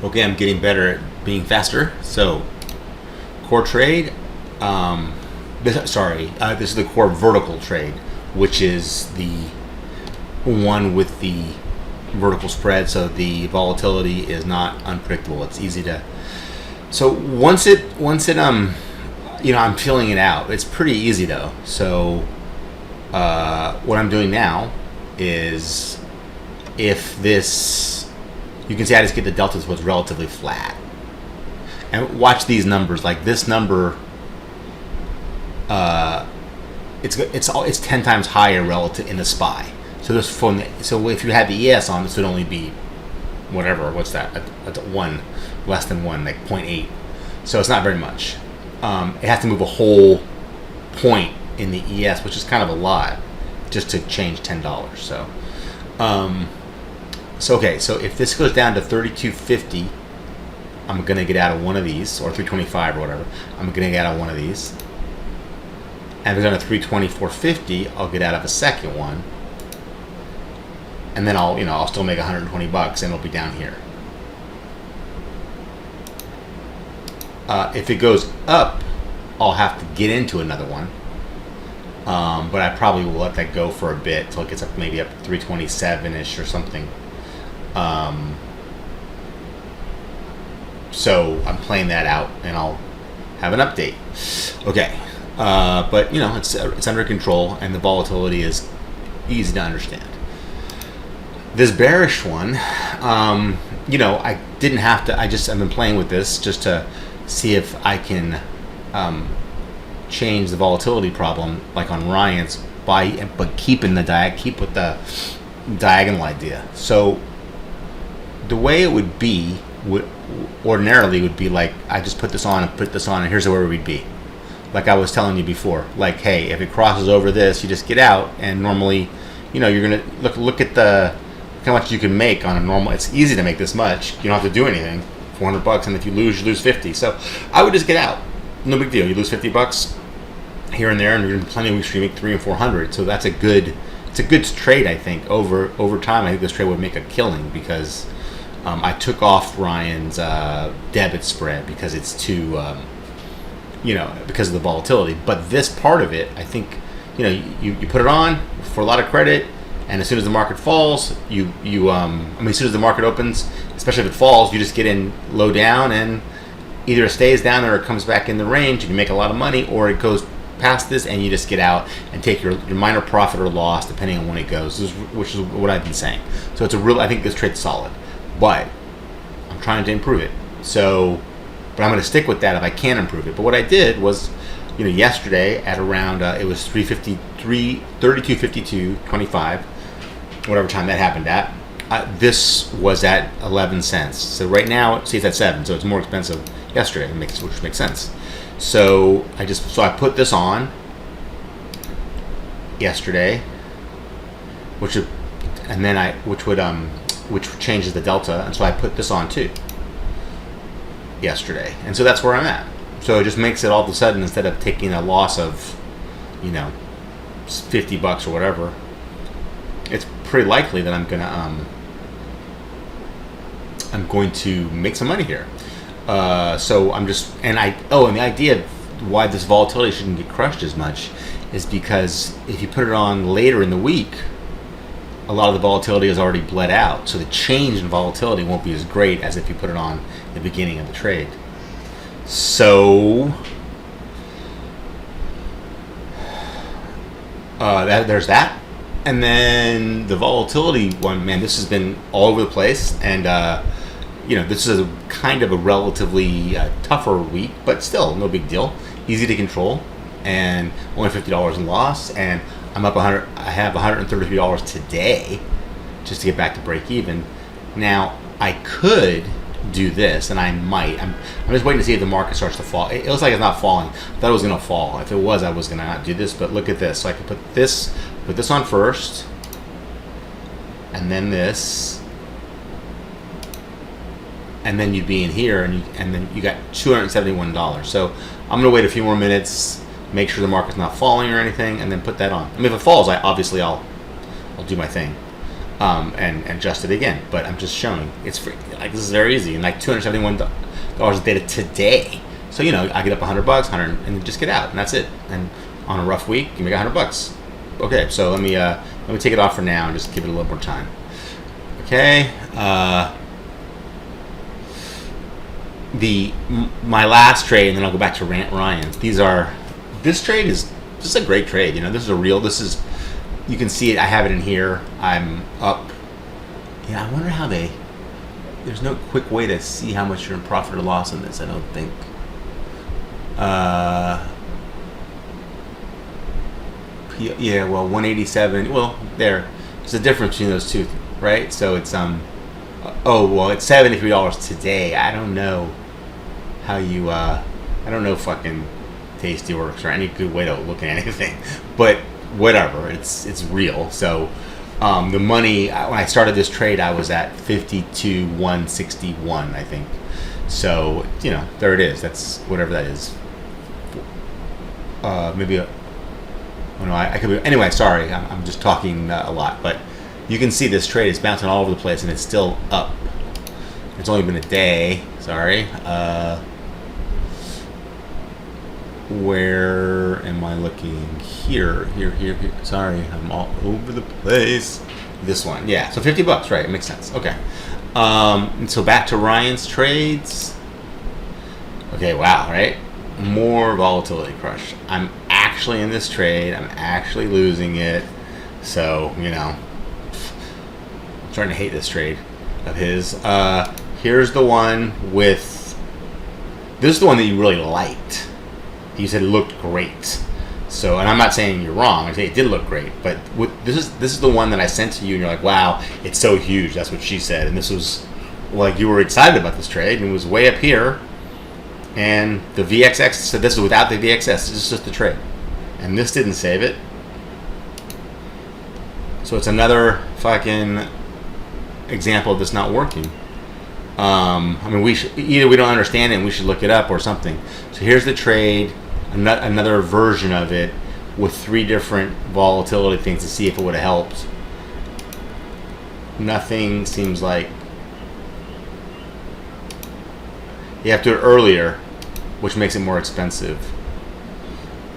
Okay, I'm getting better at being faster. So, core trade. This is the core vertical trade, which is the one with the vertical spread. So the volatility is not unpredictable. It's easy to. So once it I'm filling it out. It's pretty easy though. So what I'm doing now is if this, you can see I just get the delta so it's relatively flat. And watch these numbers. Like this number, it's 10 times higher relative in the SPY. So so if you had the ES on, this would only be whatever. What's that? A one, less than one, like 0.8. So it's not very much. It has to move a whole point in the ES, which is kind of a lot, just to change $10. So, so if this goes down to 32.50, I'm gonna get out of one of these, or 325 or whatever. I'm gonna get out of one of these. And if it's down to 324.50, I'll get out of a second one. And then I'll still make $120 and it'll be down here. If it goes up, I'll have to get into another one. But I probably will let that go for a bit till it gets up maybe up to 327-ish or something. So I'm playing that out and I'll have an update. Okay. But it's under control and the volatility is easy to understand. This bearish one, I didn't have to. I've been playing with this just to see if I can change the volatility problem, like on Ryan's, but keep with the diagonal idea. So the way it would be ordinarily would be like I just put this on and here's where we'd be. Like I was telling you before, like, hey, if it crosses over this, you just get out, and normally, you're gonna look at how much you can make on a normal. It's easy to make this much. You don't have to do anything. $400, and if you lose 50. So I would just get out. No big deal. You lose $50 here and there, and you're in plenty of weeks where you make 300 and 400. So that's it's a good trade. I think over time, I think this trade would make a killing because I took off Ryan's debit spread because it's too. Because of the volatility. But this part of it, I think, you put it on for a lot of credit, and as soon as the market falls, as soon as the market opens, especially if it falls, you just get in low down, and either it stays down or it comes back in the range, and you make a lot of money, or it goes past this, and you just get out and take your minor profit or loss, depending on when it goes, which is what I've been saying. So I think this trade's solid, but I'm trying to improve it. But I'm going to stick with that if I can improve it. But what I did was, yesterday at around, it was 32.52.25, whatever time that happened at, this was at 11 cents. So right now, see, it's at 7, so it's more expensive yesterday, which makes sense. So I put this on yesterday, which changes the delta, and so I put this on too. Yesterday, and so that's where I'm at. So it just makes it all of a sudden, instead of taking a loss of $50 or whatever, it's pretty likely that I'm going to make some money here. So I'm just and the idea of why this volatility shouldn't get crushed as much is because if you put it on later in the week, a lot of the volatility has already bled out, so the change in volatility won't be as great as if you put it on the beginning of the trade. So there's that, and then the volatility one. Man, this has been all over the place, and this is a kind of a relatively tougher week, but still no big deal, easy to control, and only $50 in loss, and I'm up 100. I have $133 today, just to get back to break even. Now I could do this, and I might. I'm just waiting to see if the market starts to fall. It looks like it's not falling. I thought it was going to fall. If it was, I was going to not do this. But look at this. So I could put this on first, and then this, and then you'd be in here, and then you got $271. So I'm going to wait a few more minutes, make sure the market's not falling or anything, and then put that on. I mean, if it falls, I'll do my thing. and adjust it again. But I'm just showing it's free. Like, this is very easy, and like $271 of data today. So I get up $100, 100, and just get out, and that's it. And on a rough week, you make $100. Okay, so let me take it off for now and just give it a little more time. Okay. My last trade, and then I'll go back to Ryan. This trade is a great trade. This is you can see it. I have it in here. I'm up. I wonder how there's no quick way to see how much you're in profit or loss on this, I don't think. Yeah, well, 187. Well, there's a difference between those two, right? So it's it's $73 today. I don't know how you I don't know fucking Tastyworks or any good way to look at anything, but whatever, it's real. So the money, when I started this trade, I was at 52,161, I think. So there it is. That's whatever that is. Maybe I could be. Anyway, sorry, I'm just talking a lot, but you can see this trade is bouncing all over the place, and it's still up. It's only been a day. Sorry. Where am I looking? Here. Sorry, I'm all over the place. This one, yeah. So $50, right? It makes sense. Okay. And so back to Ryan's trades. Okay, wow, right? More volatility crush. I'm actually in this trade. I'm actually losing it. So, I'm starting to hate this trade of his. Here's the one with. This is the one that you really liked. You said it looked great. So, and I'm not saying you're wrong. I say it did look great, but this is the one that I sent to you, and you're like, "Wow, it's so huge." That's what she said, and this was like you were excited about this trade, and it was way up here. And the VXX said this is without the VXS. This is just the trade, and this didn't save it. So it's another fucking example of this not working. We should either we don't understand it and we should look it up or something. So here's the trade. Another version of it with 3 different volatility things to see if it would have helped. Nothing seems like you have to do it earlier, which makes it more expensive.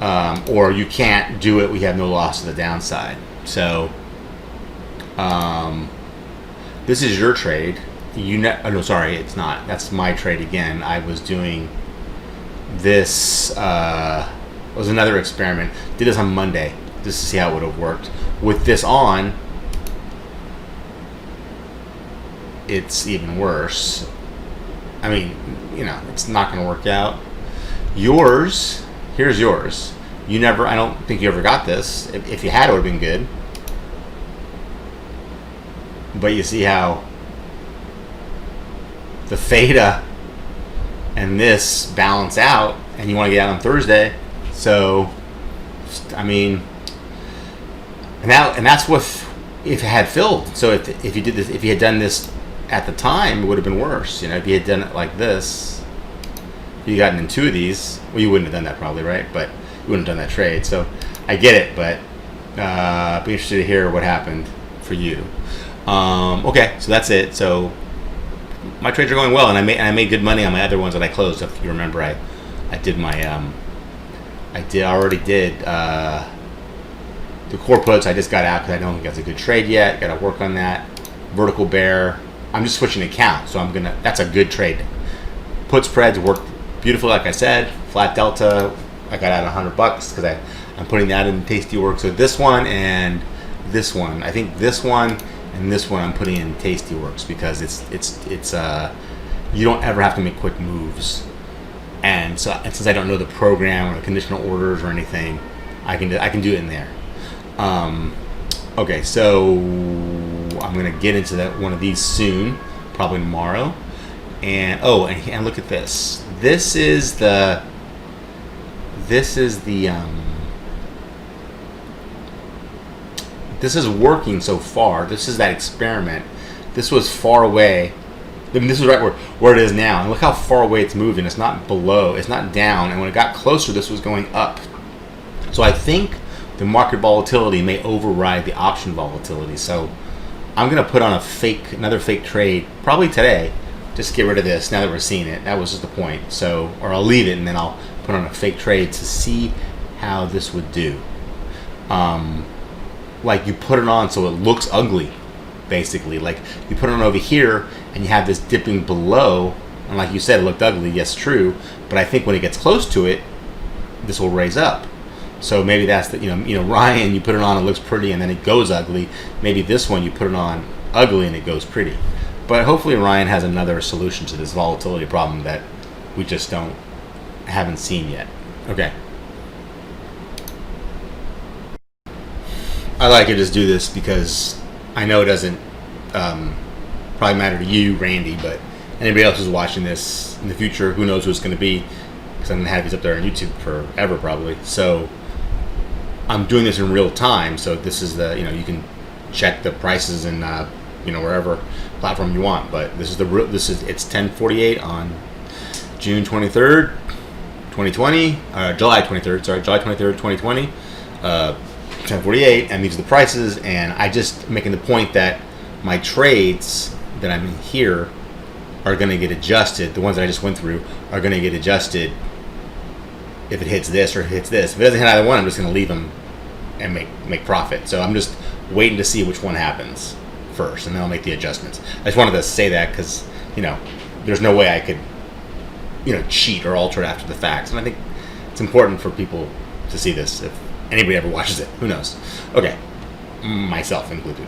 Or you can't do it. We have no loss to the downside. So this is your trade. No, sorry, it's not. That's my trade again. I was doing this. Was another experiment. Did this on Monday just to see how it would have worked. With this on, it's even worse. I mean, it's not going to work out. Here's yours. I don't think you ever got this. If you had, it would have been good. But you see how the theta and this balance out, and you want to get out on Thursday. So, and that's what if it had filled. So if you did this, if you had done this at the time, it would have been worse. If you had done it like this, if you gotten in 2 of these, well, you wouldn't have done that probably, right? But you wouldn't have done that trade. So I get it, but be interested to hear what happened for you. Okay, so that's it. So my trades are going well, and I made good money on my other ones that I closed. If you remember, I did my I already did the core puts. I just got out because I don't think that's a good trade yet. Got to work on that. Vertical bear. I'm just switching account, so that's a good trade. Put spreads worked beautifully, like I said. Flat delta. I got out $100 because I'm putting that in Tastyworks. So this one and this one. I think this one and this one I'm putting in Tastyworks because it's you don't ever have to make quick moves. And since I don't know the program or the conditional orders or anything, I can do it in there. Okay, so I'm gonna get into one of these soon, probably tomorrow. And look at this. This is the this is working so far. This is that experiment. This was far away. This is right where it is now. And look how far away it's moving. It's not below. It's not down. And when it got closer, this was going up. So I think the market volatility may override the option volatility. So I'm gonna put on another fake trade probably today. Just get rid of this now that we're seeing it. That was just the point. So, or I'll leave it and then I'll put on a fake trade to see how this would do. Like you put it on so it looks ugly, basically. Like you put it on over here and you have this dipping below, and like you said, it looked ugly. Yes, true. But I think when it gets close to it, this will raise up. So maybe that's the Ryan, you put it on, it looks pretty, and then it goes ugly. Maybe this one you put it on ugly and it goes pretty. But hopefully Ryan has another solution to this volatility problem that we just haven't seen yet. Okay. I like to just do this because I know it doesn't probably matter to you, Randy, but anybody else who's watching this in the future, who knows who it's going to be, because I'm going to have these up there on YouTube forever probably. So I'm doing this in real time, so this is you can check the prices in wherever platform you want, but it's 10:48 on June 23rd, 2020, July 23rd, July 23rd, 2020, 10:48, and these are the prices, and I just making the point that my trades that I'm in here are going to get adjusted. The ones that I just went through are going to get adjusted if it hits this or hits this. If it doesn't hit either one, I'm just going to leave them and make profit. So I'm just waiting to see which one happens first, and then I'll make the adjustments. I just wanted to say that because there's no way I could cheat or alter it after the fact, and I think it's important for people to see this if anybody ever watches it. Who knows? Okay, myself included.